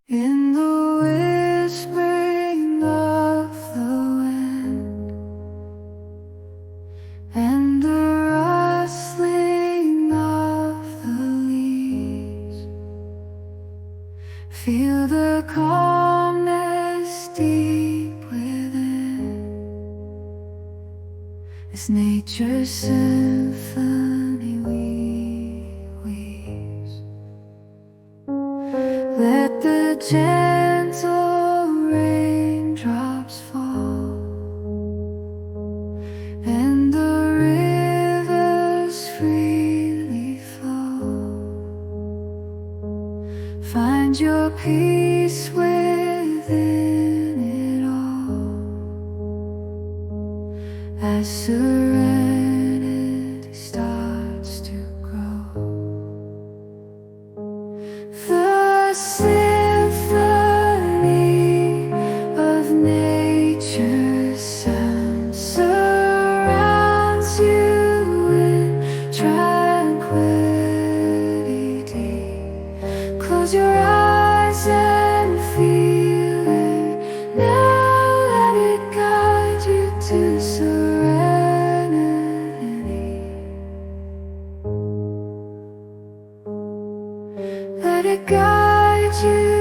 In the whispering of the wind and the rustling of the leaves, feel the calmness deep within, as nature's symphony weaves. Let the gentle raindrops fall, and the rivers freely flow. Find your peace within it all, as serenity starts to grow. The symphony of nature's sound surrounds you in tranquility. Close your eyes and feel it. Now let it guide you to serenity. Let it guide you